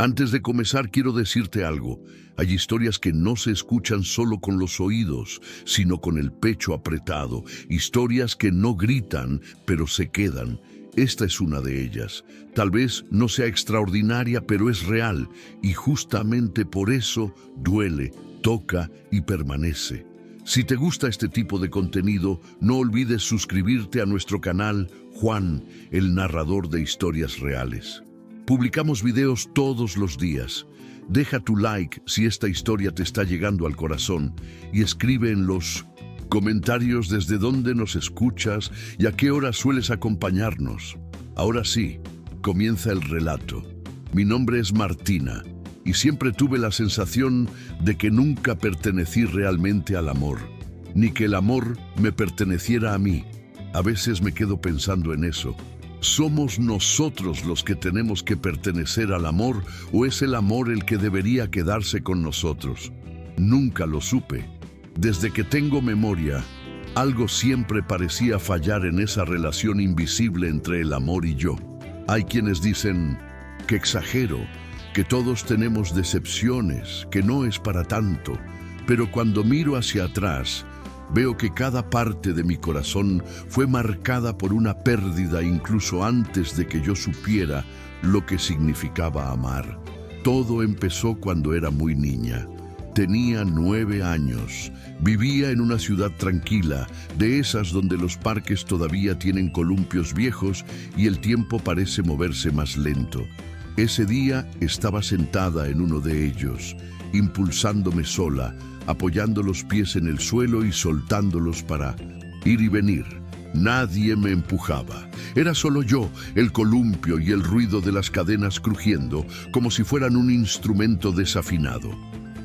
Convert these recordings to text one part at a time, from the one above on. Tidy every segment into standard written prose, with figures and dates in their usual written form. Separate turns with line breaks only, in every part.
Antes de comenzar, quiero decirte algo. Hay historias que no se escuchan solo con los oídos, sino con el pecho apretado. Historias que no gritan, pero se quedan. Esta es una de ellas. Tal vez no sea extraordinaria, pero es real. Y justamente por eso duele, toca y permanece. Si te gusta este tipo de contenido, no olvides suscribirte a nuestro canal Juan, el narrador de historias reales. Publicamos videos todos los días. Deja tu like si esta historia te está llegando al corazón y escribe en los comentarios desde dónde nos escuchas y a qué hora sueles acompañarnos. Ahora sí, comienza el relato. Mi nombre es Martina y siempre tuve la sensación de que nunca pertenecí realmente al amor, ni que el amor me perteneciera a mí. A veces me quedo pensando en eso. ¿Somos nosotros los que tenemos que pertenecer al amor o es el amor el que debería quedarse con nosotros? Nunca lo supe. Desde que tengo memoria, algo siempre parecía fallar en esa relación invisible entre el amor y yo. Hay quienes dicen que exagero, que todos tenemos decepciones, que no es para tanto, pero cuando miro hacia atrás, veo que cada parte de mi corazón fue marcada por una pérdida incluso antes de que yo supiera lo que significaba amar. Todo empezó cuando era muy niña. Tenía 9 años. Vivía en una ciudad tranquila, de esas donde los parques todavía tienen columpios viejos y el tiempo parece moverse más lento. Ese día estaba sentada en uno de ellos, impulsándome sola, apoyando los pies en el suelo y soltándolos para ir y venir. Nadie me empujaba. Era solo yo, el columpio y el ruido de las cadenas crujiendo, como si fueran un instrumento desafinado.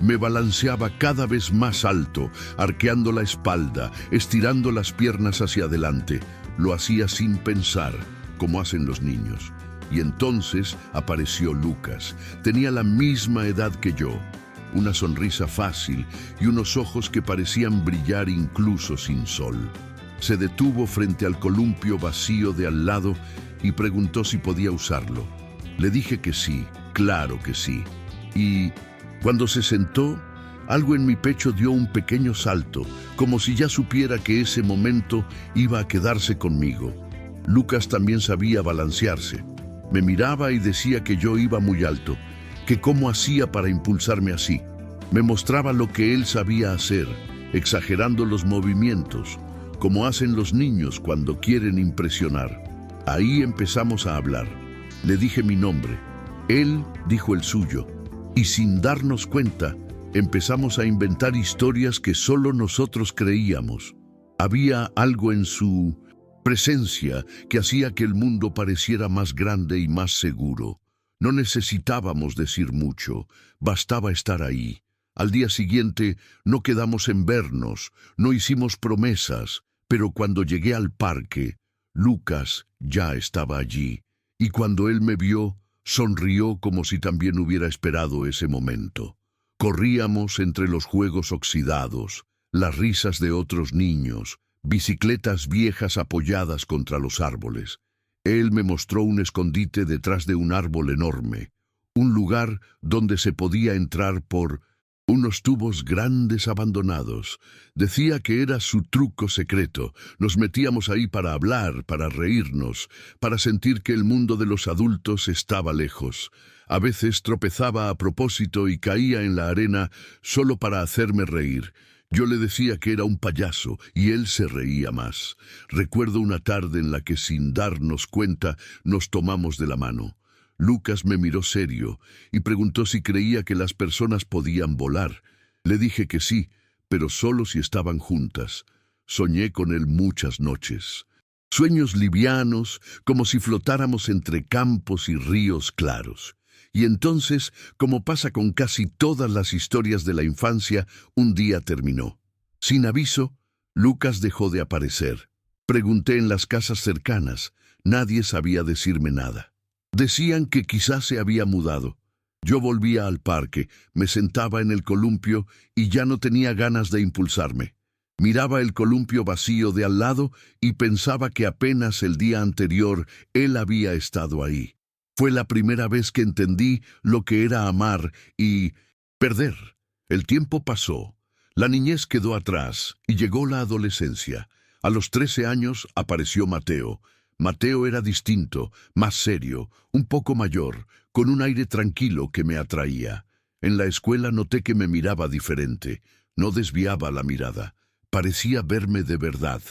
Me balanceaba cada vez más alto, arqueando la espalda, estirando las piernas hacia adelante. Lo hacía sin pensar, como hacen los niños. Y entonces apareció Lucas. Tenía la misma edad que yo. Una sonrisa fácil y unos ojos que parecían brillar incluso sin sol. Se detuvo frente al columpio vacío de al lado y preguntó si podía usarlo. Le dije que sí, claro que sí. Y cuando se sentó, algo en mi pecho dio un pequeño salto, como si ya supiera que ese momento iba a quedarse conmigo. Lucas también sabía balancearse. Me miraba y decía que yo iba muy alto, que cómo hacía para impulsarme así. Me mostraba lo que él sabía hacer, exagerando los movimientos, como hacen los niños cuando quieren impresionar. Ahí empezamos a hablar. Le dije mi nombre. Él dijo el suyo. Y sin darnos cuenta, empezamos a inventar historias que solo nosotros creíamos. Había algo en su presencia que hacía que el mundo pareciera más grande y más seguro. No necesitábamos decir mucho, bastaba estar ahí. Al día siguiente no quedamos en vernos, no hicimos promesas, pero cuando llegué al parque, Lucas ya estaba allí, y cuando él me vio, sonrió como si también hubiera esperado ese momento. Corríamos entre los juegos oxidados, las risas de otros niños, bicicletas viejas apoyadas contra los árboles. Él me mostró un escondite detrás de un árbol enorme, un lugar donde se podía entrar por unos tubos grandes abandonados. Decía que era su truco secreto. Nos metíamos ahí para hablar, para reírnos, para sentir que el mundo de los adultos estaba lejos. A veces tropezaba a propósito y caía en la arena solo para hacerme reír. Yo le decía que era un payaso y él se reía más. Recuerdo una tarde en la que sin darnos cuenta nos tomamos de la mano. Lucas me miró serio y preguntó si creía que las personas podían volar. Le dije que sí, pero solo si estaban juntas. Soñé con él muchas noches. Sueños livianos, como si flotáramos entre campos y ríos claros. Y entonces, como pasa con casi todas las historias de la infancia, un día terminó. Sin aviso, Lucas dejó de aparecer. Pregunté en las casas cercanas. Nadie sabía decirme nada. Decían que quizás se había mudado. Yo volvía al parque, me sentaba en el columpio y ya no tenía ganas de impulsarme. Miraba el columpio vacío de al lado y pensaba que apenas el día anterior él había estado ahí. Fue la primera vez que entendí lo que era amar y perder. El tiempo pasó. La niñez quedó atrás y llegó la adolescencia. A los 13 años apareció Mateo. Mateo era distinto, más serio, un poco mayor, con un aire tranquilo que me atraía. En la escuela noté que me miraba diferente. No desviaba la mirada. Parecía verme de verdad.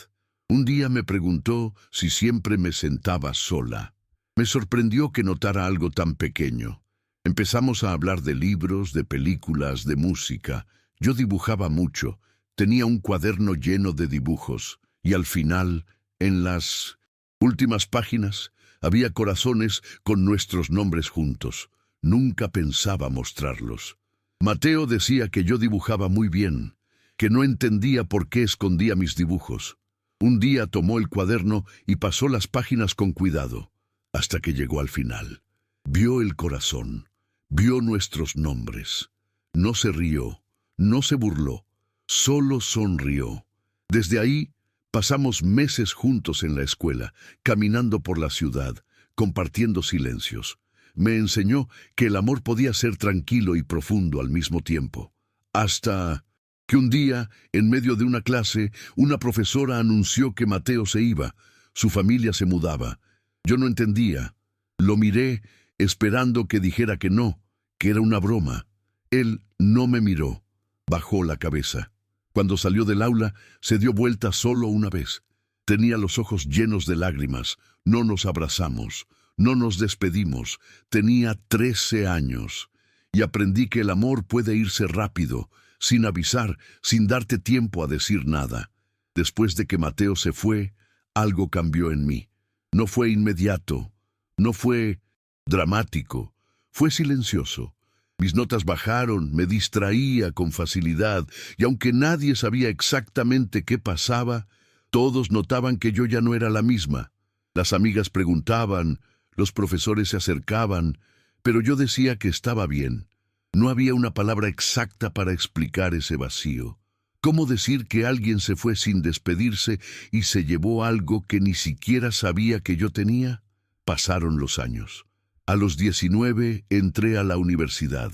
Un día me preguntó si siempre me sentaba sola. Me sorprendió que notara algo tan pequeño. Empezamos a hablar de libros, de películas, de música. Yo dibujaba mucho. Tenía un cuaderno lleno de dibujos. Y al final, en las últimas páginas, había corazones con nuestros nombres juntos. Nunca pensaba mostrarlos. Mateo decía que yo dibujaba muy bien, que no entendía por qué escondía mis dibujos. Un día tomó el cuaderno y pasó las páginas con cuidado, hasta que llegó al final. Vio el corazón, vio nuestros nombres. No se rió, no se burló, solo sonrió. Desde ahí, pasamos meses juntos en la escuela, caminando por la ciudad, compartiendo silencios. Me enseñó que el amor podía ser tranquilo y profundo al mismo tiempo. Hasta que un día, en medio de una clase, una profesora anunció que Mateo se iba. Su familia se mudaba. Yo no entendía. Lo miré, esperando que dijera que no, que era una broma. Él no me miró. Bajó la cabeza. Cuando salió del aula, se dio vuelta solo una vez. Tenía los ojos llenos de lágrimas. No nos abrazamos. No nos despedimos. Tenía 13 años. Y aprendí que el amor puede irse rápido, sin avisar, sin darte tiempo a decir nada. Después de que Mateo se fue, algo cambió en mí. No fue inmediato. No fue dramático. Fue silencioso. Mis notas bajaron, me distraía con facilidad, y aunque nadie sabía exactamente qué pasaba, todos notaban que yo ya no era la misma. Las amigas preguntaban, los profesores se acercaban, pero yo decía que estaba bien. No había una palabra exacta para explicar ese vacío. ¿Cómo decir que alguien se fue sin despedirse y se llevó algo que ni siquiera sabía que yo tenía? Pasaron los años. A los 19 entré a la universidad.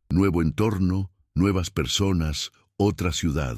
Nuevo entorno, nuevas personas, otra ciudad.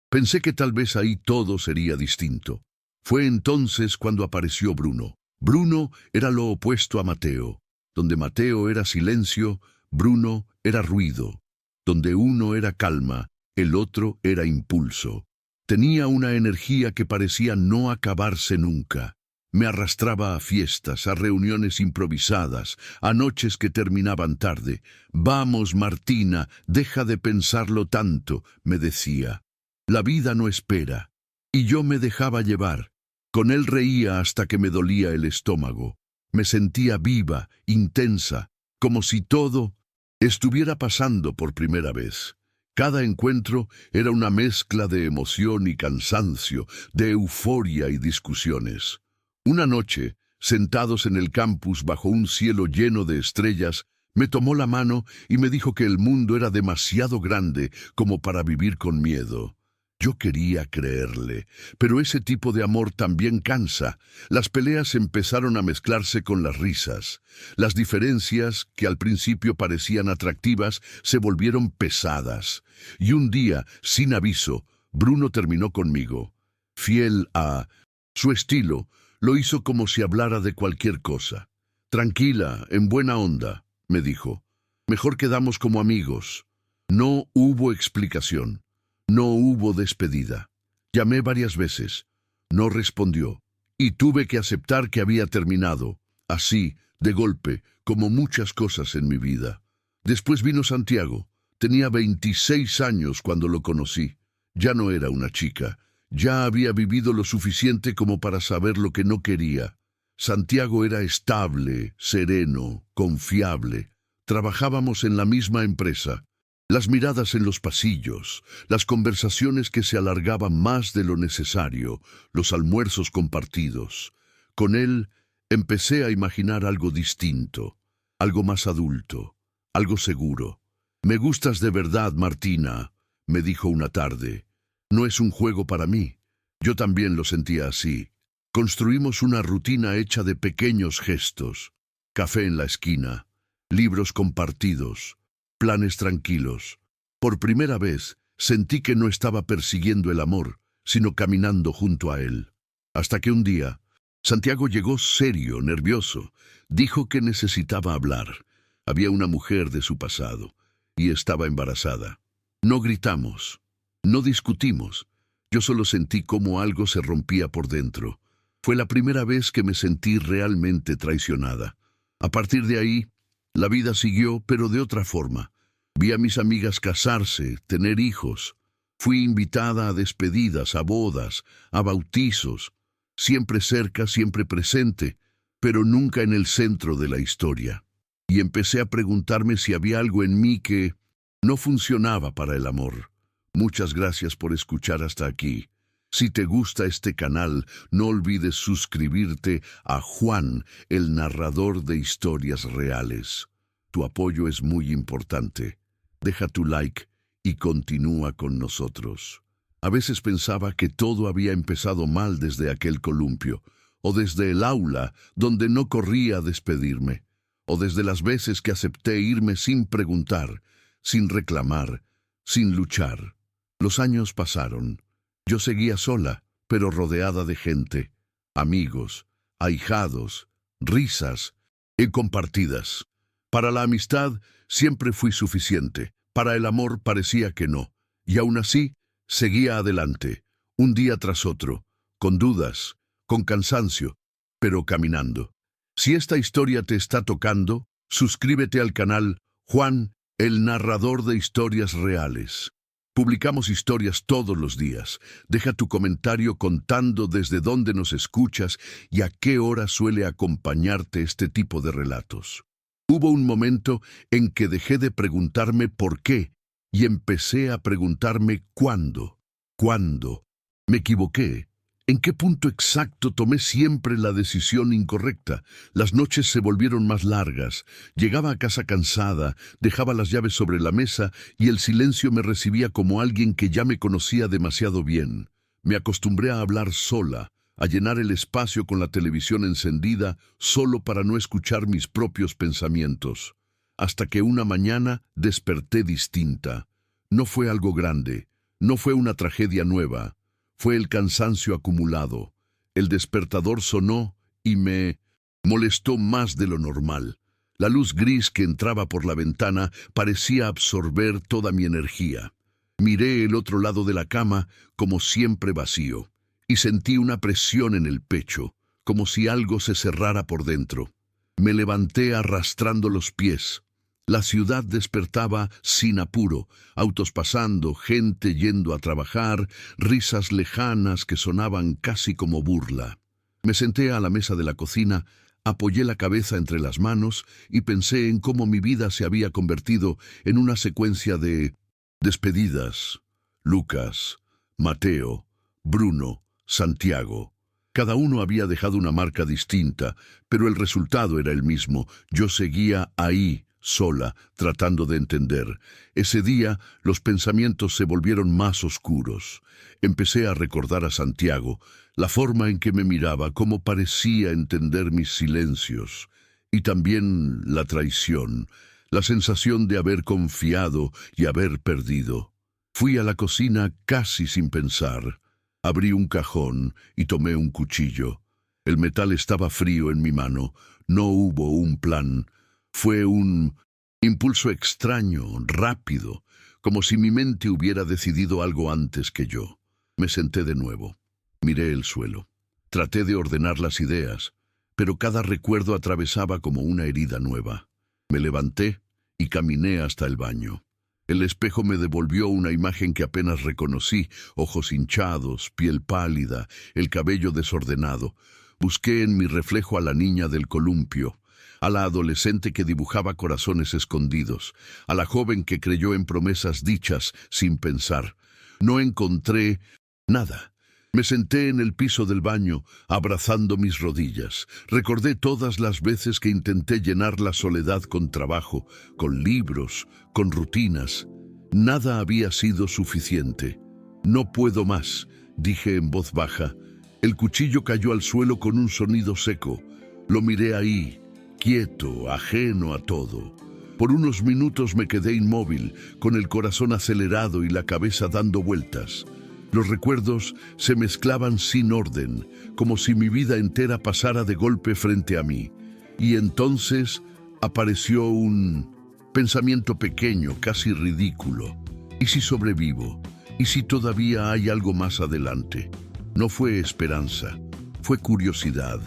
Pensé que tal vez ahí todo sería distinto. Fue entonces cuando apareció Bruno. Bruno era lo opuesto a Mateo. Donde Mateo era silencio, Bruno era ruido. Donde uno era calma, el otro era impulso. Tenía una energía que parecía no acabarse nunca. Me arrastraba a fiestas, a reuniones improvisadas, a noches que terminaban tarde. «Vamos, Martina, deja de pensarlo tanto», me decía. La vida no espera. Y yo me dejaba llevar. Con él reía hasta que me dolía el estómago. Me sentía viva, intensa, como si todo estuviera pasando por primera vez. Cada encuentro era una mezcla de emoción y cansancio, de euforia y discusiones. Una noche, sentados en el campus bajo un cielo lleno de estrellas, me tomó la mano y me dijo que el mundo era demasiado grande como para vivir con miedo. Yo quería creerle, pero ese tipo de amor también cansa. Las peleas empezaron a mezclarse con las risas. Las diferencias, que al principio parecían atractivas, se volvieron pesadas. Y un día, sin aviso, Bruno terminó conmigo. Fiel a su estilo, lo hizo como si hablara de cualquier cosa. «Tranquila, en buena onda», me dijo. «Mejor quedamos como amigos». No hubo explicación. No hubo despedida. Llamé varias veces. No respondió. Y tuve que aceptar que había terminado. Así, de golpe, como muchas cosas en mi vida. Después vino Santiago. Tenía 26 años cuando lo conocí. Ya no era una chica. Ya había vivido lo suficiente como para saber lo que no quería. Santiago era estable, sereno, confiable. Trabajábamos en la misma empresa. Las miradas en los pasillos, las conversaciones que se alargaban más de lo necesario, los almuerzos compartidos. Con él empecé a imaginar algo distinto, algo más adulto, algo seguro. «Me gustas de verdad, Martina», me dijo una tarde. «No es un juego para mí». Yo también lo sentía así. Construimos una rutina hecha de pequeños gestos. café en la esquina, libros compartidos, planes tranquilos. Por primera vez sentí que no estaba persiguiendo el amor, sino caminando junto a él. Hasta que un día, Santiago llegó serio, nervioso. Dijo que necesitaba hablar. Había una mujer de su pasado y estaba embarazada. No gritamos, no discutimos. Yo solo sentí cómo algo se rompía por dentro. Fue la primera vez que me sentí realmente traicionada. A partir de ahí, la vida siguió, pero de otra forma. Vi a mis amigas casarse, tener hijos. Fui invitada a despedidas, a bodas, a bautizos. Siempre cerca, siempre presente, pero nunca en el centro de la historia. Y empecé a preguntarme si había algo en mí que no funcionaba para el amor. Muchas gracias por escuchar hasta aquí. Si te gusta este canal, no olvides suscribirte a Juan, el narrador de historias reales. Tu apoyo es muy importante. Deja tu like y continúa con nosotros. A veces pensaba que todo había empezado mal desde aquel columpio, o desde el aula donde no corría a despedirme, o desde las veces que acepté irme sin preguntar, sin reclamar, sin luchar. Los años pasaron. Yo seguía sola, pero rodeada de gente, amigos, ahijados, risas y compartidas. Para la amistad siempre fui suficiente, para el amor parecía que no, y aún así seguía adelante, un día tras otro, con dudas, con cansancio, pero caminando. Si esta historia te está tocando, suscríbete al canal Juan, el narrador de historias reales. Publicamos historias todos los días. Deja tu comentario contando desde dónde nos escuchas y a qué hora suele acompañarte este tipo de relatos. Hubo un momento en que dejé de preguntarme por qué y empecé a preguntarme cuándo. ¿Cuándo? Me equivoqué. ¿En qué punto exacto tomé siempre la decisión incorrecta? Las noches se volvieron más largas. Llegaba a casa cansada, dejaba las llaves sobre la mesa y el silencio me recibía como alguien que ya me conocía demasiado bien. Me acostumbré a hablar sola, a llenar el espacio con la televisión encendida, solo para no escuchar mis propios pensamientos. Hasta que una mañana desperté distinta. No fue algo grande, no fue una tragedia nueva. Fue el cansancio acumulado. El despertador sonó y me molestó más de lo normal. La luz gris que entraba por la ventana parecía absorber toda mi energía. Miré el otro lado de la cama, como siempre vacío, y sentí una presión en el pecho, como si algo se cerrara por dentro. Me levanté arrastrando los pies. La ciudad despertaba sin apuro, autos pasando, gente yendo a trabajar, risas lejanas que sonaban casi como burla. Me senté a la mesa de la cocina, apoyé la cabeza entre las manos y pensé en cómo mi vida se había convertido en una secuencia de despedidas. Lucas, Mateo, Bruno, Santiago. Cada uno había dejado una marca distinta, pero el resultado era el mismo. Yo seguía ahí, sola, tratando de entender. Ese día, los pensamientos se volvieron más oscuros. Empecé a recordar a Santiago, la forma en que me miraba, cómo parecía entender mis silencios, y también la traición, la sensación de haber confiado y haber perdido. Fui a la cocina casi sin pensar. Abrí un cajón y tomé un cuchillo. El metal estaba frío en mi mano. No hubo un plan. Fue un impulso extraño, rápido, como si mi mente hubiera decidido algo antes que yo. Me senté de nuevo. Miré el suelo. Traté de ordenar las ideas, pero cada recuerdo atravesaba como una herida nueva. Me levanté y caminé hasta el baño. El espejo me devolvió una imagen que apenas reconocí, ojos hinchados, piel pálida, el cabello desordenado. Busqué en mi reflejo a la niña del columpio, a la adolescente que dibujaba corazones escondidos, a la joven que creyó en promesas dichas sin pensar. No encontré nada. Me senté en el piso del baño, abrazando mis rodillas. Recordé todas las veces que intenté llenar la soledad con trabajo, con libros, con rutinas. Nada había sido suficiente. No puedo más, dije en voz baja. El cuchillo cayó al suelo con un sonido seco. Lo miré ahí, quieto, ajeno a todo. Por unos minutos me quedé inmóvil, con el corazón acelerado y la cabeza dando vueltas. Los recuerdos se mezclaban sin orden, como si mi vida entera pasara de golpe frente a mí. Y entonces apareció un pensamiento pequeño, casi ridículo. ¿Y si sobrevivo? ¿Y si todavía hay algo más adelante? No fue esperanza, fue curiosidad.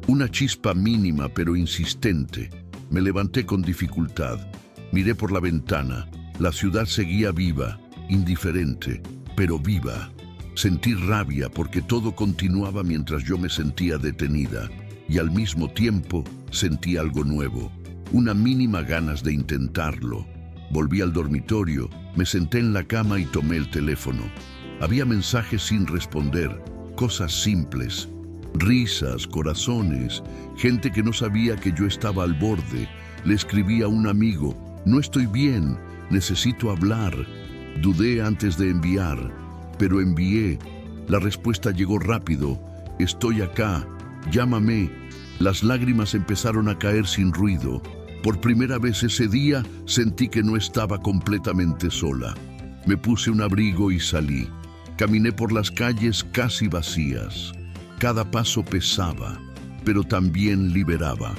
Una chispa mínima pero insistente. Me levanté con dificultad. Miré por la ventana. La ciudad seguía viva, indiferente, pero viva. Sentí rabia porque todo continuaba mientras yo me sentía detenida. Y al mismo tiempo sentí algo nuevo. Una mínima ganas de intentarlo. Volví al dormitorio, me senté en la cama y tomé el teléfono. Había mensajes sin responder, cosas simples. Risas, corazones, gente que no sabía que yo estaba al borde. Le escribí a un amigo, no estoy bien, necesito hablar. Dudé antes de enviar, pero envié. La respuesta llegó rápido, estoy acá, llámame. Las lágrimas empezaron a caer sin ruido. Por primera vez ese día sentí que no estaba completamente sola. Me puse un abrigo y salí. Caminé por las calles casi vacías. Cada paso pesaba, pero también liberaba.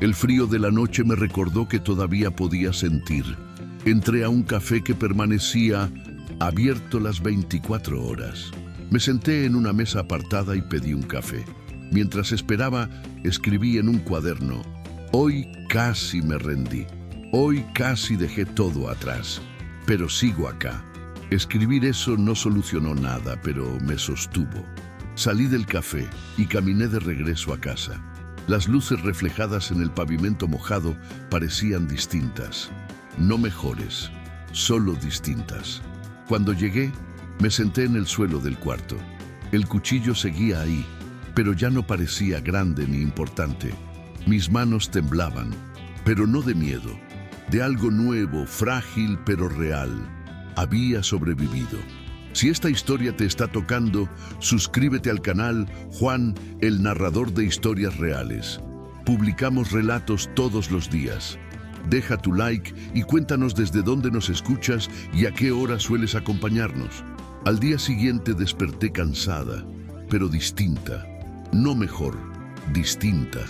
El frío de la noche me recordó que todavía podía sentir. Entré a un café que permanecía abierto las 24 horas. Me senté en una mesa apartada y pedí un café. Mientras esperaba, escribí en un cuaderno: hoy casi me rendí. Hoy casi dejé todo atrás, pero sigo acá. Escribir eso no solucionó nada, pero me sostuvo. Salí del café y caminé de regreso a casa. Las luces reflejadas en el pavimento mojado parecían distintas. No mejores, solo distintas. Cuando llegué, me senté en el suelo del cuarto. El cuchillo seguía ahí, pero ya no parecía grande ni importante. Mis manos temblaban, pero no de miedo, de algo nuevo, frágil pero real. Había sobrevivido. Si esta historia te está tocando, suscríbete al canal Juan, el narrador de historias reales. Publicamos relatos todos los días. Deja tu like y cuéntanos desde dónde nos escuchas y a qué hora sueles acompañarnos. Al día siguiente desperté cansada, pero distinta. No mejor, distinta.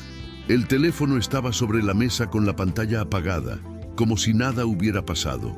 El teléfono estaba sobre la mesa con la pantalla apagada, como si nada hubiera pasado.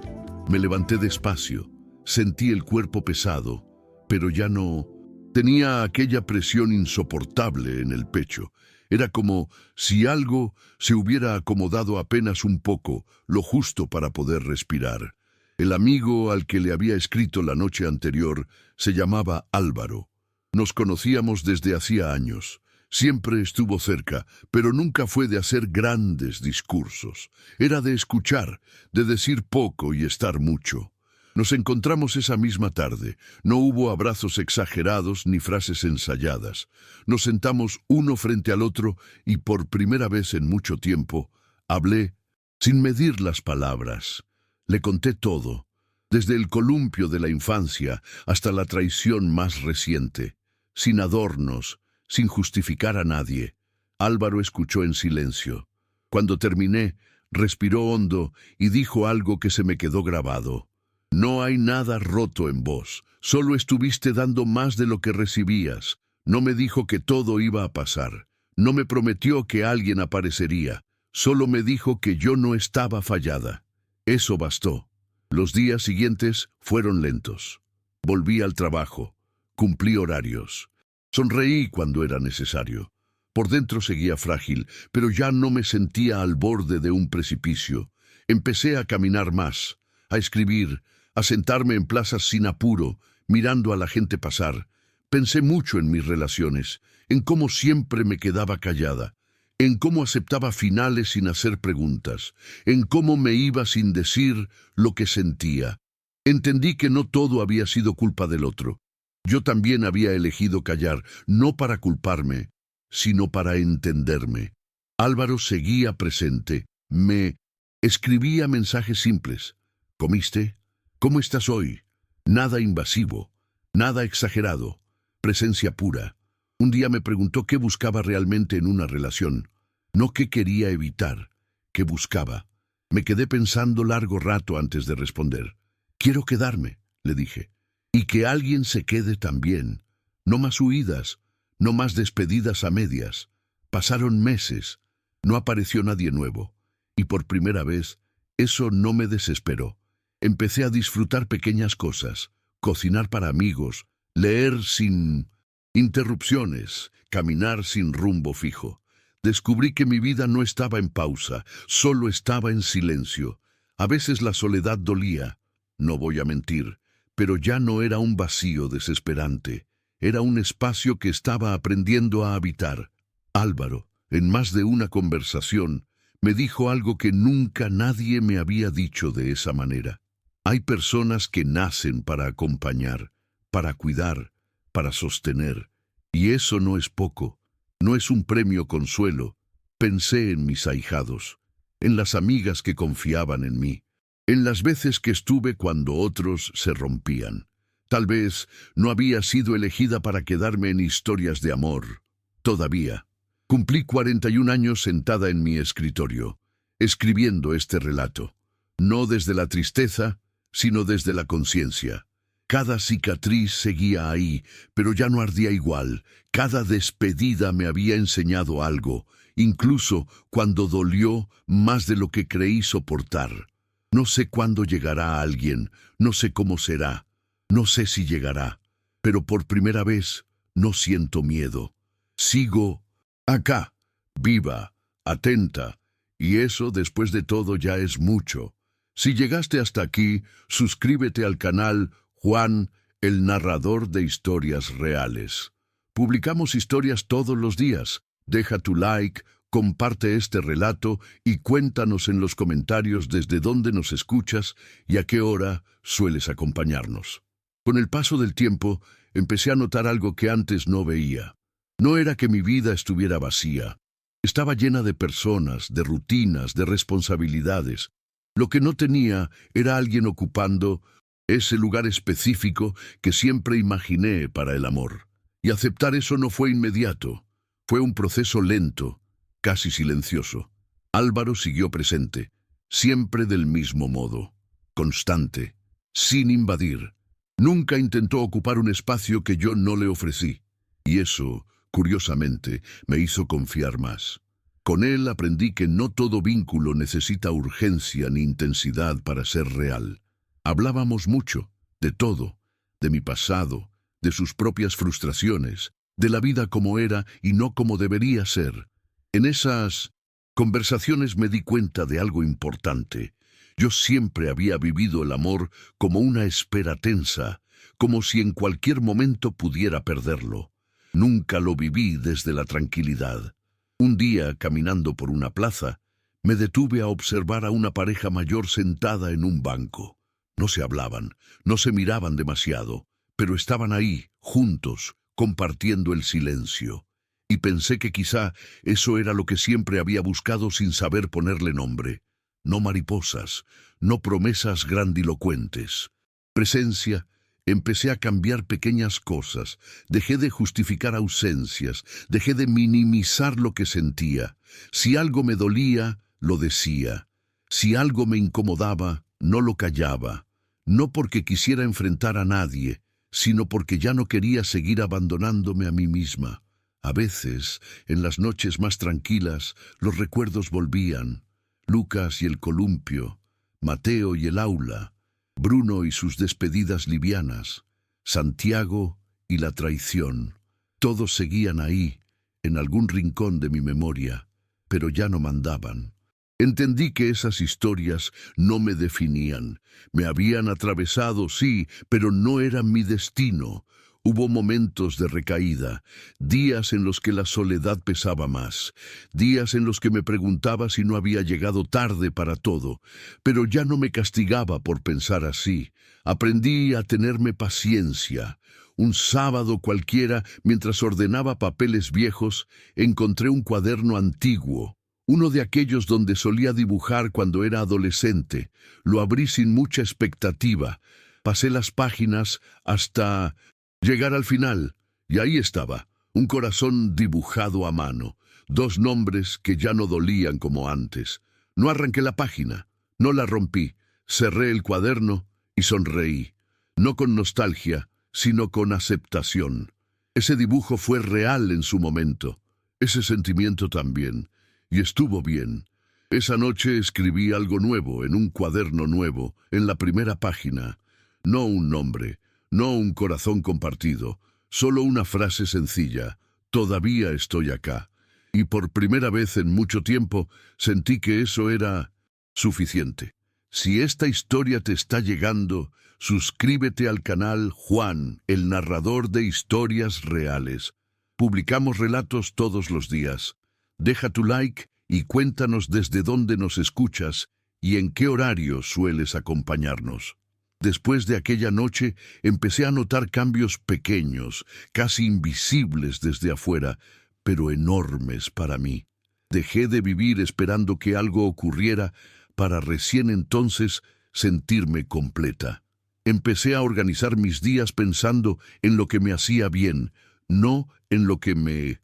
Me levanté despacio. Sentí el cuerpo pesado, pero ya no. Tenía aquella presión insoportable en el pecho. Era como si algo se hubiera acomodado apenas un poco, lo justo para poder respirar. El amigo al que le había escrito la noche anterior se llamaba Álvaro. Nos conocíamos desde hacía años. Siempre estuvo cerca, pero nunca fue de hacer grandes discursos. Era de escuchar, de decir poco y estar mucho. Nos encontramos esa misma tarde. No hubo abrazos exagerados ni frases ensayadas. Nos sentamos uno frente al otro y por primera vez en mucho tiempo hablé sin medir las palabras. Le conté todo, desde el columpio de la infancia hasta la traición más reciente, sin adornos, sin justificar a nadie. Álvaro escuchó en silencio. Cuando terminé, respiró hondo y dijo algo que se me quedó grabado. No hay nada roto en vos, solo estuviste dando más de lo que recibías. No me dijo que todo iba a pasar, no me prometió que alguien aparecería, solo me dijo que yo no estaba fallada. Eso bastó. Los días siguientes fueron lentos. Volví al trabajo, cumplí horarios. Sonreí cuando era necesario. Por dentro seguía frágil, pero ya no me sentía al borde de un precipicio. Empecé a caminar más, a escribir, a sentarme en plazas sin apuro, mirando a la gente pasar. Pensé mucho en mis relaciones, en cómo siempre me quedaba callada, en cómo aceptaba finales sin hacer preguntas, en cómo me iba sin decir lo que sentía. Entendí que no todo había sido culpa del otro. Yo también había elegido callar, no para culparme, sino para entenderme. Álvaro seguía presente. Me escribía mensajes simples. ¿Comiste? ¿Cómo estás hoy? Nada invasivo, nada exagerado, presencia pura. Un día me preguntó qué buscaba realmente en una relación. No qué quería evitar, qué buscaba. Me quedé pensando largo rato antes de responder. Quiero quedarme, le dije. Y que alguien se quede también. No más huidas, no más despedidas a medias. Pasaron meses. No apareció nadie nuevo. Y por primera vez, eso no me desesperó. Empecé a disfrutar pequeñas cosas. Cocinar para amigos, leer sin interrupciones, caminar sin rumbo fijo. Descubrí que mi vida no estaba en pausa, solo estaba en silencio. A veces la soledad dolía, no voy a mentir, pero ya no era un vacío desesperante. Era un espacio que estaba aprendiendo a habitar. Álvaro, en más de una conversación, me dijo algo que nunca nadie me había dicho de esa manera. Hay personas que nacen para acompañar, para cuidar, para sostener, y eso no es poco, no es un premio consuelo. Pensé en mis ahijados, en las amigas que confiaban en mí, en las veces que estuve cuando otros se rompían. Tal vez no había sido elegida para quedarme en historias de amor. Todavía. Cumplí 41 años sentada en mi escritorio, escribiendo este relato, no desde la tristeza, sino desde la conciencia. Cada cicatriz seguía ahí, pero ya no ardía igual. Cada despedida me había enseñado algo, incluso cuando dolió más de lo que creí soportar. No sé cuándo llegará alguien, no sé cómo será, no sé si llegará, pero por primera vez no siento miedo. Sigo acá, viva, atenta, y eso después de todo ya es mucho. Si llegaste hasta aquí, suscríbete al canal Juan, el narrador de historias reales. Publicamos historias todos los días. Deja tu like, comparte este relato y cuéntanos en los comentarios desde dónde nos escuchas y a qué hora sueles acompañarnos. Con el paso del tiempo, empecé a notar algo que antes no veía. No era que mi vida estuviera vacía. Estaba llena de personas, de rutinas, de responsabilidades. Lo que no tenía era alguien ocupando ese lugar específico que siempre imaginé para el amor. Y aceptar eso no fue inmediato. Fue un proceso lento, casi silencioso. Álvaro siguió presente, siempre del mismo modo, constante, sin invadir. Nunca intentó ocupar un espacio que yo no le ofrecí. Y eso, curiosamente, me hizo confiar más. Con él aprendí que no todo vínculo necesita urgencia ni intensidad para ser real. Hablábamos mucho, de todo, de mi pasado, de sus propias frustraciones, de la vida como era y no como debería ser. En esas conversaciones me di cuenta de algo importante. Yo siempre había vivido el amor como una espera tensa, como si en cualquier momento pudiera perderlo. Nunca lo viví desde la tranquilidad. Un día, caminando por una plaza, me detuve a observar a una pareja mayor sentada en un banco. No se hablaban, no se miraban demasiado, pero estaban ahí, juntos, compartiendo el silencio. Y pensé que quizá eso era lo que siempre había buscado sin saber ponerle nombre. No mariposas, no promesas grandilocuentes. Presencia. Empecé a cambiar pequeñas cosas, dejé de justificar ausencias, dejé de minimizar lo que sentía. Si algo me dolía, lo decía. Si algo me incomodaba, no lo callaba. No porque quisiera enfrentar a nadie, sino porque ya no quería seguir abandonándome a mí misma. A veces, en las noches más tranquilas, los recuerdos volvían. Lucas y el columpio, Mateo y el aula, Bruno y sus despedidas livianas, Santiago y la traición. Todos seguían ahí, en algún rincón de mi memoria, pero ya no mandaban. Entendí que esas historias no me definían. Me habían atravesado, sí, pero no eran mi destino. Hubo momentos de recaída, días en los que la soledad pesaba más, días en los que me preguntaba si no había llegado tarde para todo, pero ya no me castigaba por pensar así. Aprendí a tenerme paciencia. Un sábado cualquiera, mientras ordenaba papeles viejos, encontré un cuaderno antiguo, uno de aquellos donde solía dibujar cuando era adolescente. Lo abrí sin mucha expectativa. Pasé las páginas hasta llegar al final, y ahí estaba, un corazón dibujado a mano, 2 nombres que ya no dolían como antes. No arranqué la página, no la rompí, cerré el cuaderno y sonreí. No con nostalgia, sino con aceptación. Ese dibujo fue real en su momento, ese sentimiento también, y estuvo bien. Esa noche escribí algo nuevo, en un cuaderno nuevo, en la primera página. No un nombre, no un corazón compartido, solo una frase sencilla: todavía estoy acá. Y por primera vez en mucho tiempo sentí que eso era suficiente. Si esta historia te está llegando, suscríbete al canal Juan, el narrador de historias reales. Publicamos relatos todos los días. Deja tu like y cuéntanos desde dónde nos escuchas y en qué horario sueles acompañarnos. Después de aquella noche empecé a notar cambios pequeños, casi invisibles desde afuera, pero enormes para mí. Dejé de vivir esperando que algo ocurriera para recién entonces sentirme completa. Empecé a organizar mis días pensando en lo que me hacía bien, no en lo que me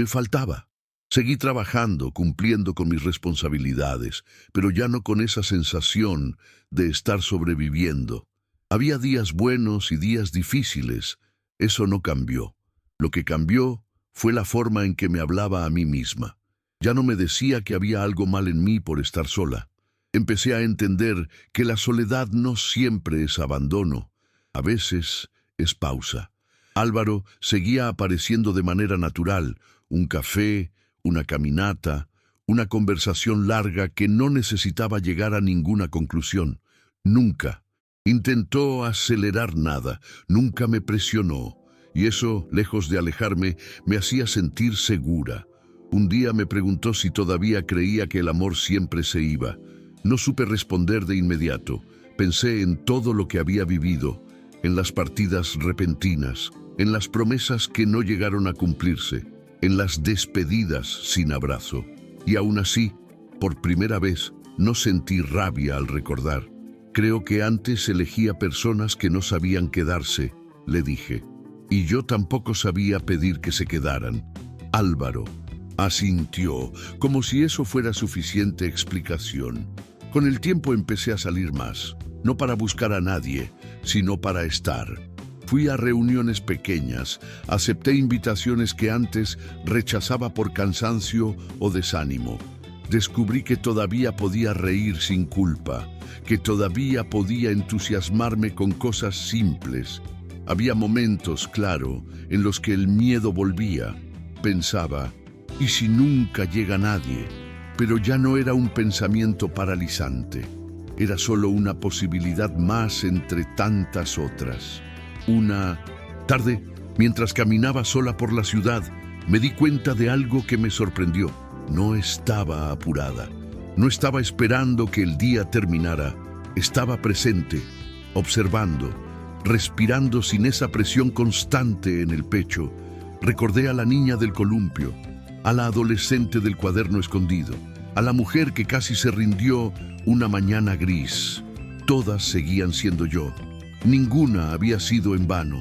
faltaba. Seguí trabajando, cumpliendo con mis responsabilidades, pero ya no con esa sensación de estar sobreviviendo. Había días buenos y días difíciles. Eso no cambió. Lo que cambió fue la forma en que me hablaba a mí misma. Ya no me decía que había algo mal en mí por estar sola. Empecé a entender que la soledad no siempre es abandono. A veces es pausa. Álvaro seguía apareciendo de manera natural. Un café, una caminata, una conversación larga que no necesitaba llegar a ninguna conclusión. Nunca intentó acelerar nada, nunca me presionó. Y eso, lejos de alejarme, me hacía sentir segura. Un día me preguntó si todavía creía que el amor siempre se iba. No supe responder de inmediato. Pensé en todo lo que había vivido, en las partidas repentinas, en las promesas que no llegaron a cumplirse, en las despedidas sin abrazo. Y aún así, por primera vez, no sentí rabia al recordar. Creo que antes elegía personas que no sabían quedarse, le dije. Y yo tampoco sabía pedir que se quedaran. Álvaro asintió, como si eso fuera suficiente explicación. Con el tiempo empecé a salir más, no para buscar a nadie, sino para estar. Fui a reuniones pequeñas, acepté invitaciones que antes rechazaba por cansancio o desánimo. Descubrí que todavía podía reír sin culpa, que todavía podía entusiasmarme con cosas simples. Había momentos, claro, en los que el miedo volvía. Pensaba, ¿y si nunca llega nadie? Pero ya no era un pensamiento paralizante. Era solo una posibilidad más entre tantas otras. Una tarde, mientras caminaba sola por la ciudad, me di cuenta de algo que me sorprendió. No estaba apurada. No estaba esperando que el día terminara. Estaba presente, observando, respirando sin esa presión constante en el pecho. Recordé a la niña del columpio, a la adolescente del cuaderno escondido, a la mujer que casi se rindió una mañana gris. Todas seguían siendo yo. Ninguna había sido en vano.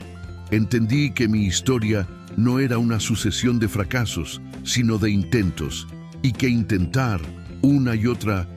Entendí que mi historia no era una sucesión de fracasos, sino de intentos, y que intentar una y otra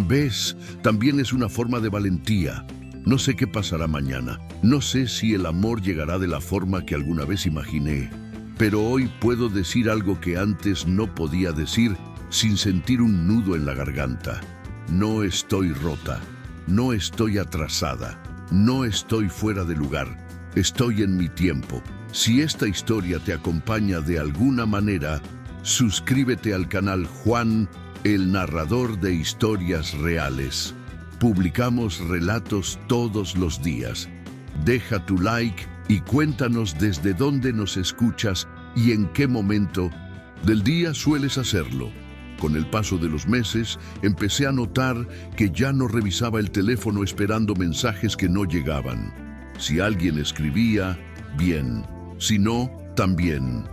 vez también es una forma de valentía. No sé qué pasará mañana, no sé si el amor llegará de la forma que alguna vez imaginé, pero hoy puedo decir algo que antes no podía decir sin sentir un nudo en la garganta. No estoy rota, no estoy atrasada, no estoy fuera de lugar, estoy en mi tiempo. Si esta historia te acompaña de alguna manera, suscríbete al canal Juan, el narrador de historias reales. Publicamos relatos todos los días. Deja tu like y cuéntanos desde dónde nos escuchas y en qué momento del día sueles hacerlo. Con el paso de los meses, empecé a notar que ya no revisaba el teléfono esperando mensajes que no llegaban. Si alguien escribía, bien. Si no, también.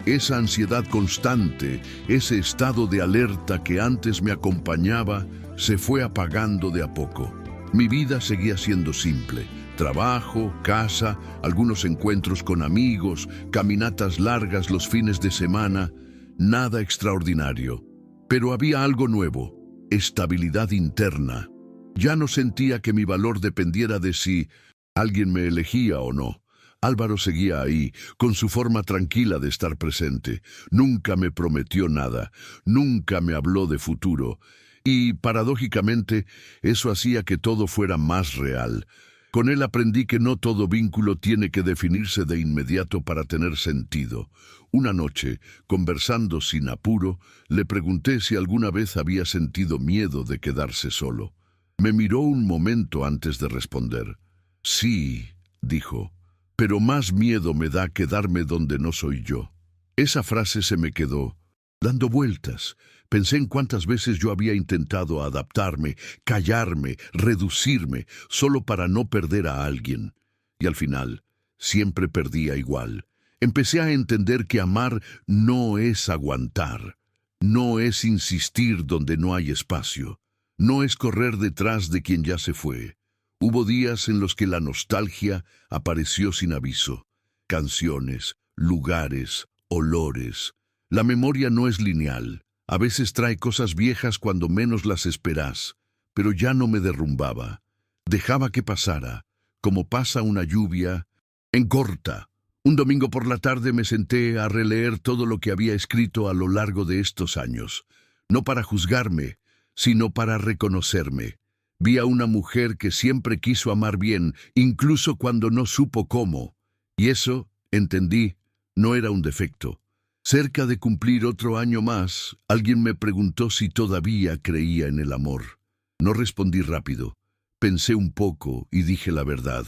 Esa ansiedad constante, ese estado de alerta que antes me acompañaba, se fue apagando de a poco. Mi vida seguía siendo simple. Trabajo, casa, algunos encuentros con amigos, caminatas largas los fines de semana. nada extraordinario. Pero había algo nuevo, estabilidad interna. Ya no sentía que mi valor dependiera de si alguien me elegía o no. Álvaro seguía ahí, con su forma tranquila de estar presente. Nunca me prometió nada, nunca me habló de futuro. Y, paradójicamente, eso hacía que todo fuera más real. Con él aprendí que no todo vínculo tiene que definirse de inmediato para tener sentido. Una noche, conversando sin apuro, le pregunté si alguna vez había sentido miedo de quedarse solo. Me miró un momento antes de responder. Sí, dijo, pero más miedo me da quedarme donde no soy yo. Esa frase se me quedó dando vueltas. Pensé en cuántas veces yo había intentado adaptarme, callarme, reducirme, solo para no perder a alguien. Y al final, siempre perdía igual. Empecé a entender que amar no es aguantar, no es insistir donde no hay espacio, no es correr detrás de quien ya se fue. Hubo días en los que la nostalgia apareció sin aviso. Canciones, lugares, olores. La memoria no es lineal. A veces trae cosas viejas cuando menos las esperas, pero ya no me derrumbaba. Dejaba que pasara, como pasa una lluvia, en corta. Un domingo por la tarde me senté a releer todo lo que había escrito a lo largo de estos años, no para juzgarme, sino para reconocerme. Vi a una mujer que siempre quiso amar bien, incluso cuando no supo cómo. Y eso, entendí, no era un defecto. Cerca de cumplir otro año más, alguien me preguntó si todavía creía en el amor. No respondí rápido. Pensé un poco y dije la verdad.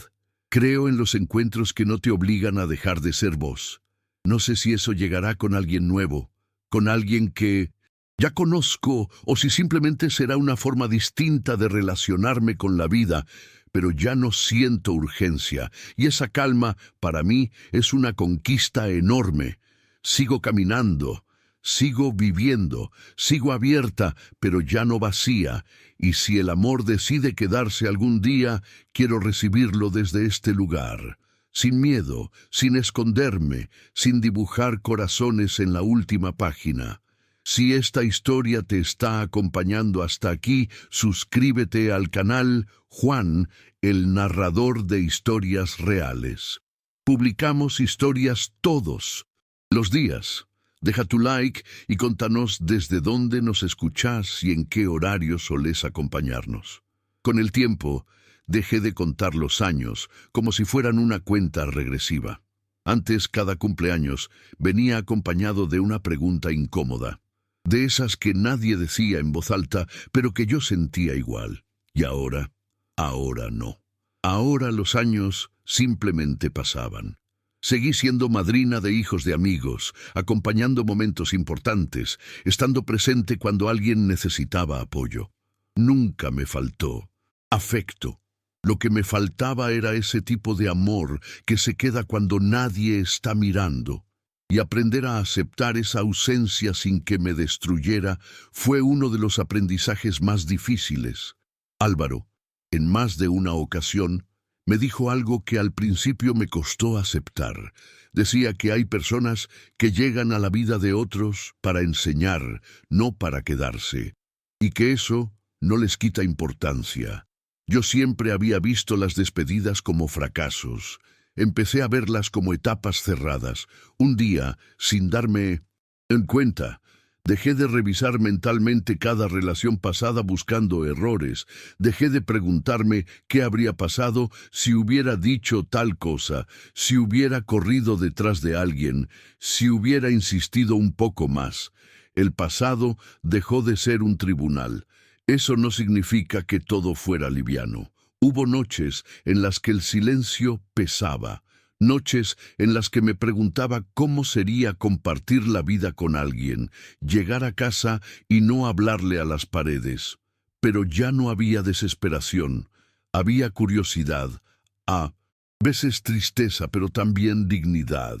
Creo en los encuentros que no te obligan a dejar de ser vos. No sé si eso llegará con alguien nuevo, con alguien que ya conozco, o si simplemente será una forma distinta de relacionarme con la vida, pero ya no siento urgencia, y esa calma, para mí, es una conquista enorme. Sigo caminando, sigo viviendo, sigo abierta, pero ya no vacía, y si el amor decide quedarse algún día, quiero recibirlo desde este lugar, sin miedo, sin esconderme, sin dibujar corazones en la última página. Si esta historia te está acompañando hasta aquí, suscríbete al canal Juan, el narrador de historias reales. Publicamos historias todos los días. Deja tu like y contanos desde dónde nos escuchás y en qué horario solés acompañarnos. Con el tiempo, dejé de contar los años como si fueran una cuenta regresiva. Antes, cada cumpleaños venía acompañado de una pregunta incómoda, de esas que nadie decía en voz alta, pero que yo sentía igual. Y ahora no. Ahora los años simplemente pasaban. Seguí siendo madrina de hijos de amigos, acompañando momentos importantes, estando presente cuando alguien necesitaba apoyo. Nunca me faltó afecto. Lo que me faltaba era ese tipo de amor que se queda cuando nadie está mirando. Y aprender a aceptar esa ausencia sin que me destruyera fue uno de los aprendizajes más difíciles. Álvaro, en más de una ocasión, me dijo algo que al principio me costó aceptar. Decía que hay personas que llegan a la vida de otros para enseñar, no para quedarse, y que eso no les quita importancia. Yo siempre había visto las despedidas como fracasos. Empecé a verlas como etapas cerradas. Un día, sin darme en cuenta, dejé de revisar mentalmente cada relación pasada buscando errores. Dejé de preguntarme qué habría pasado si hubiera dicho tal cosa, si hubiera corrido detrás de alguien, si hubiera insistido un poco más. El pasado dejó de ser un tribunal. Eso no significa que todo fuera liviano. Hubo noches en las que el silencio pesaba, noches en las que me preguntaba cómo sería compartir la vida con alguien, llegar a casa y no hablarle a las paredes. Pero ya no había desesperación, había curiosidad, a veces tristeza, pero también dignidad.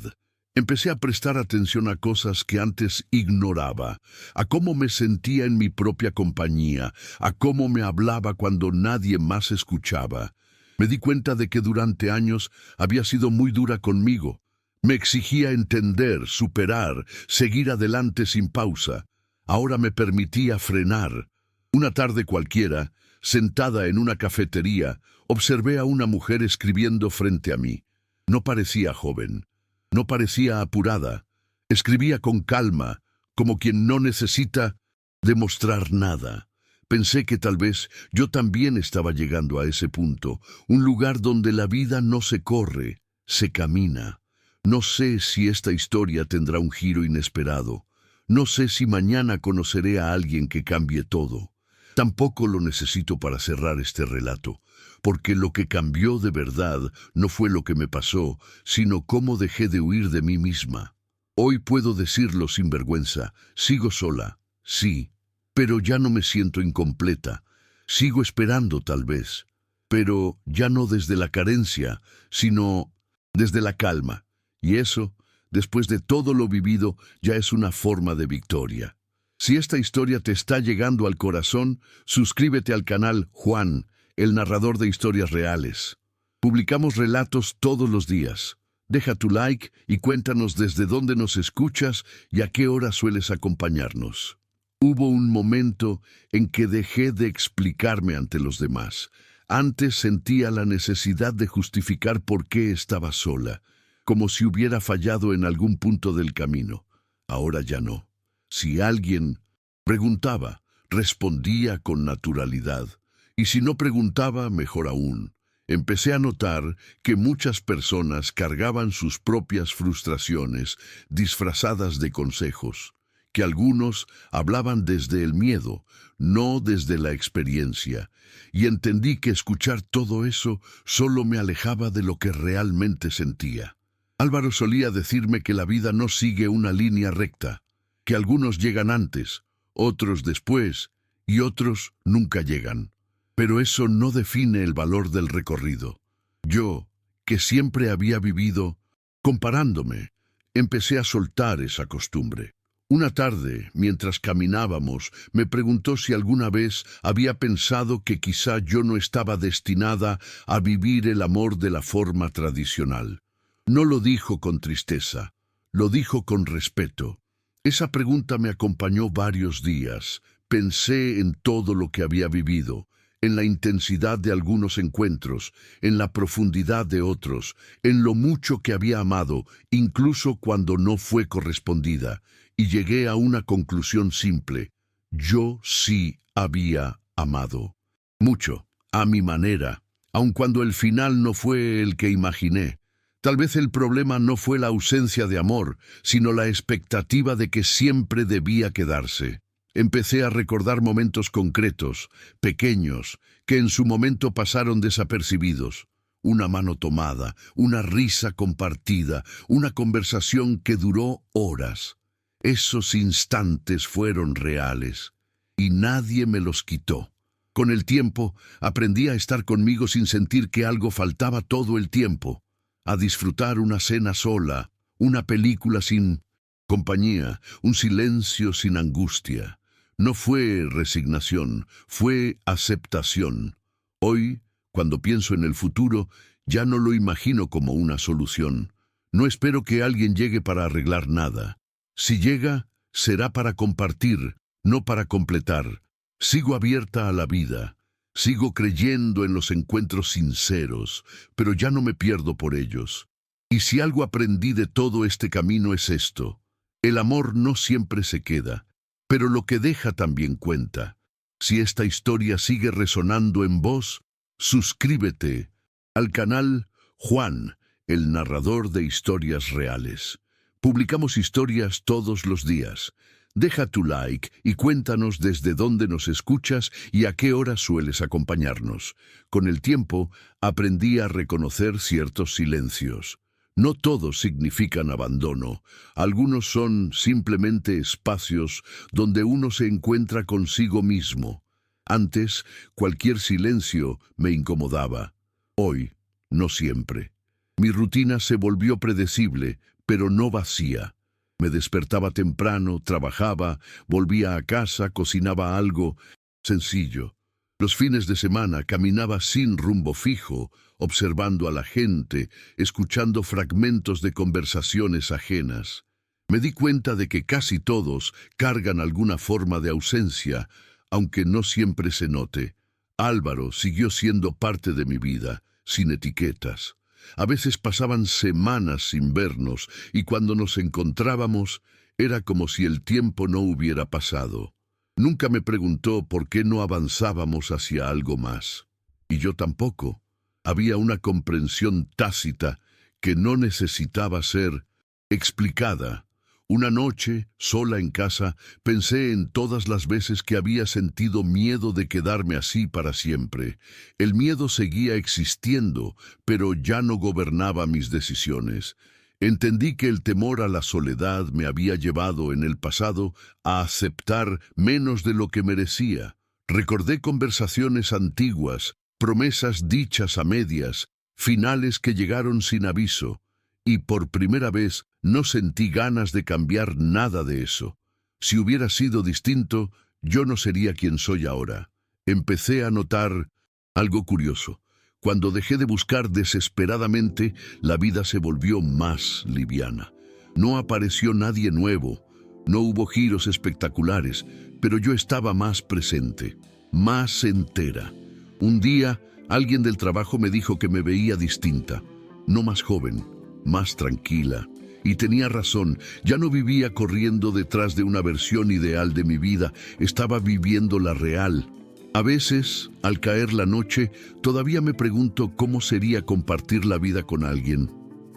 Empecé a prestar atención a cosas que antes ignoraba, a cómo me sentía en mi propia compañía, a cómo me hablaba cuando nadie más escuchaba. Me di cuenta de que durante años había sido muy dura conmigo. Me exigía entender, superar, seguir adelante sin pausa. Ahora me permitía frenar. Una tarde cualquiera, sentada en una cafetería, observé a una mujer escribiendo frente a mí. No parecía joven, no parecía apurada. Escribía con calma, como quien no necesita demostrar nada. Pensé que tal vez yo también estaba llegando a ese punto, un lugar donde la vida no se corre, se camina. No sé si esta historia tendrá un giro inesperado. No sé si mañana conoceré a alguien que cambie todo. Tampoco lo necesito para cerrar este relato, porque lo que cambió de verdad no fue lo que me pasó, sino cómo dejé de huir de mí misma. Hoy puedo decirlo sin vergüenza, sigo sola, sí, pero ya no me siento incompleta. Sigo esperando tal vez, pero ya no desde la carencia, sino desde la calma. Y eso, después de todo lo vivido, ya es una forma de victoria. Si esta historia te está llegando al corazón, suscríbete al canal Juan, el narrador de historias reales. Publicamos relatos todos los días. Deja tu like y cuéntanos desde dónde nos escuchas y a qué hora sueles acompañarnos. Hubo un momento en que dejé de explicarme ante los demás. Antes sentía la necesidad de justificar por qué estaba sola, como si hubiera fallado en algún punto del camino. Ahora ya no. Si alguien preguntaba, respondía con naturalidad. Y si no preguntaba, mejor aún. Empecé a notar que muchas personas cargaban sus propias frustraciones disfrazadas de consejos, que algunos hablaban desde el miedo, no desde la experiencia, y entendí que escuchar todo eso solo me alejaba de lo que realmente sentía. Álvaro solía decirme que la vida no sigue una línea recta, que algunos llegan antes, otros después, y otros nunca llegan. Pero eso no define el valor del recorrido. Yo, que siempre había vivido comparándome, empecé a soltar esa costumbre. Una tarde, mientras caminábamos, me preguntó si alguna vez había pensado que quizá yo no estaba destinada a vivir el amor de la forma tradicional. No lo dijo con tristeza, lo dijo con respeto. Esa pregunta me acompañó varios días. Pensé en todo lo que había vivido, en la intensidad de algunos encuentros, en la profundidad de otros, en lo mucho que había amado, incluso cuando no fue correspondida, y llegué a una conclusión simple. Yo sí había amado. Mucho, a mi manera, aun cuando el final no fue el que imaginé. Tal vez el problema no fue la ausencia de amor, sino la expectativa de que siempre debía quedarse. Empecé a recordar momentos concretos, pequeños, que en su momento pasaron desapercibidos. Una mano tomada, una risa compartida, una conversación que duró horas. Esos instantes fueron reales, y nadie me los quitó. Con el tiempo, aprendí a estar conmigo sin sentir que algo faltaba todo el tiempo, a disfrutar una cena sola, una película sin compañía, un silencio sin angustia. No fue resignación, fue aceptación. Hoy, cuando pienso en el futuro, ya no lo imagino como una solución. No espero que alguien llegue para arreglar nada. Si llega, será para compartir, no para completar. Sigo abierta a la vida. Sigo creyendo en los encuentros sinceros, pero ya no me pierdo por ellos. Y si algo aprendí de todo este camino es esto: el amor no siempre se queda, pero lo que deja también cuenta. Si esta historia sigue resonando en vos, suscríbete al canal Juan, el narrador de historias reales. Publicamos historias todos los días. Deja tu like y cuéntanos desde dónde nos escuchas y a qué hora sueles acompañarnos. Con el tiempo, aprendí a reconocer ciertos silencios. No todos significan abandono. Algunos son simplemente espacios donde uno se encuentra consigo mismo. Antes, cualquier silencio me incomodaba. Hoy, no siempre. Mi rutina se volvió predecible, pero no vacía. Me despertaba temprano, trabajaba, volvía a casa, cocinaba algo sencillo. Los fines de semana caminaba sin rumbo fijo, observando a la gente, escuchando fragmentos de conversaciones ajenas. Me di cuenta de que casi todos cargan alguna forma de ausencia, aunque no siempre se note. Álvaro siguió siendo parte de mi vida, sin etiquetas. A veces pasaban semanas sin vernos y cuando nos encontrábamos era como si el tiempo no hubiera pasado. Nunca me preguntó por qué no avanzábamos hacia algo más. Y yo tampoco. Había una comprensión tácita que no necesitaba ser explicada. Una noche, sola en casa, pensé en todas las veces que había sentido miedo de quedarme así para siempre. El miedo seguía existiendo, pero ya no gobernaba mis decisiones. Entendí que el temor a la soledad me había llevado en el pasado a aceptar menos de lo que merecía. Recordé conversaciones antiguas, promesas dichas a medias, finales que llegaron sin aviso, y por primera vez no sentí ganas de cambiar nada de eso. Si hubiera sido distinto, yo no sería quien soy ahora. Empecé a notar algo curioso. Cuando dejé de buscar desesperadamente, la vida se volvió más liviana. No apareció nadie nuevo, no hubo giros espectaculares, pero yo estaba más presente, más entera. Un día, alguien del trabajo me dijo que me veía distinta, no más joven, más tranquila. Y tenía razón, ya no vivía corriendo detrás de una versión ideal de mi vida, estaba viviendo la real. A veces, al caer la noche, todavía me pregunto cómo sería compartir la vida con alguien.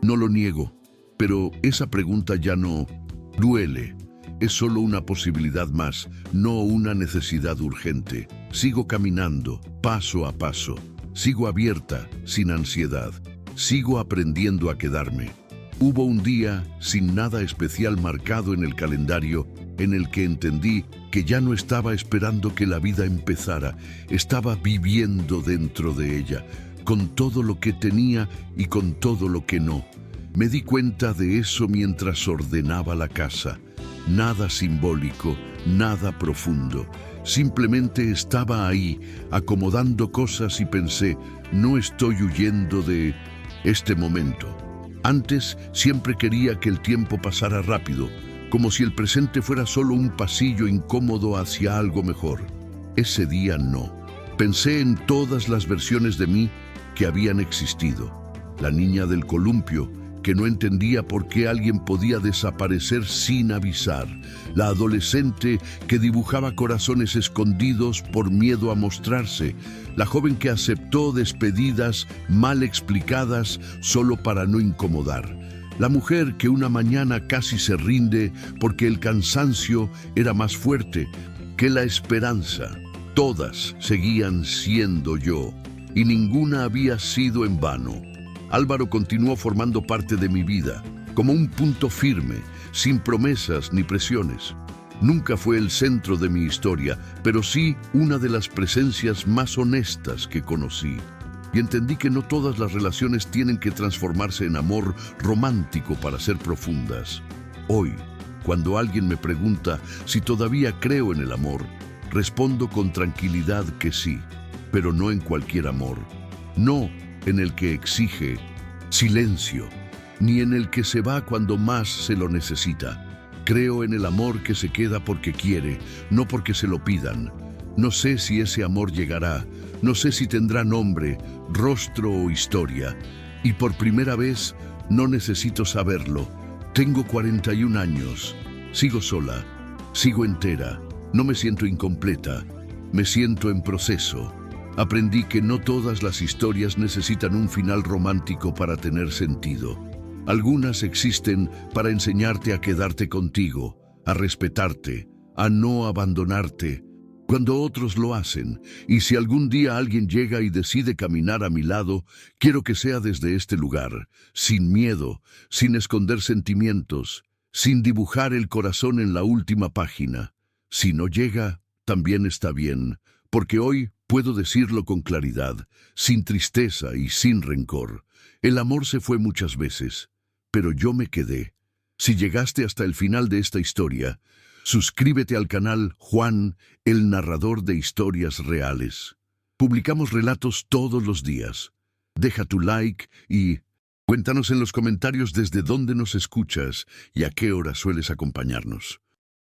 No lo niego, pero esa pregunta ya no duele. Es solo una posibilidad más, no una necesidad urgente. Sigo caminando, paso a paso. Sigo abierta, sin ansiedad. Sigo aprendiendo a quedarme. Hubo un día, sin nada especial marcado en el calendario, en el que entendí que ya no estaba esperando que la vida empezara, estaba viviendo dentro de ella, con todo lo que tenía y con todo lo que no. Me di cuenta de eso mientras ordenaba la casa. Nada simbólico, nada profundo. Simplemente estaba ahí, acomodando cosas y pensé, no estoy huyendo de este momento. Antes siempre quería que el tiempo pasara rápido, como si el presente fuera solo un pasillo incómodo hacia algo mejor. Ese día no. Pensé en todas las versiones de mí que habían existido. La niña del columpio, que no entendía por qué alguien podía desaparecer sin avisar. La adolescente que dibujaba corazones escondidos por miedo a mostrarse. La joven que aceptó despedidas mal explicadas solo para no incomodar. La mujer que una mañana casi se rinde porque el cansancio era más fuerte que la esperanza. Todas seguían siendo yo, y ninguna había sido en vano. Álvaro continuó formando parte de mi vida, como un punto firme, sin promesas ni presiones. Nunca fue el centro de mi historia, pero sí una de las presencias más honestas que conocí. Y entendí que no todas las relaciones tienen que transformarse en amor romántico para ser profundas. Hoy, cuando alguien me pregunta si todavía creo en el amor, respondo con tranquilidad que sí, pero no en cualquier amor. No en el que exige silencio, ni en el que se va cuando más se lo necesita. Creo en el amor que se queda porque quiere, no porque se lo pidan. No sé si ese amor llegará, no sé si tendrá nombre, rostro o historia. Y por primera vez, no necesito saberlo. Tengo 41 años, sigo sola, sigo entera, no me siento incompleta, me siento en proceso. Aprendí que no todas las historias necesitan un final romántico para tener sentido. Algunas existen para enseñarte a quedarte contigo, a respetarte, a no abandonarte, cuando otros lo hacen. Y si algún día alguien llega y decide caminar a mi lado, quiero que sea desde este lugar, sin miedo, sin esconder sentimientos, sin dibujar el corazón en la última página. Si no llega, también está bien, porque hoy puedo decirlo con claridad, sin tristeza y sin rencor. El amor se fue muchas veces, pero yo me quedé. Si llegaste hasta el final de esta historia, suscríbete al canal Juan, el narrador de historias reales. Publicamos relatos todos los días. Deja tu like y cuéntanos en los comentarios desde dónde nos escuchas y a qué hora sueles acompañarnos.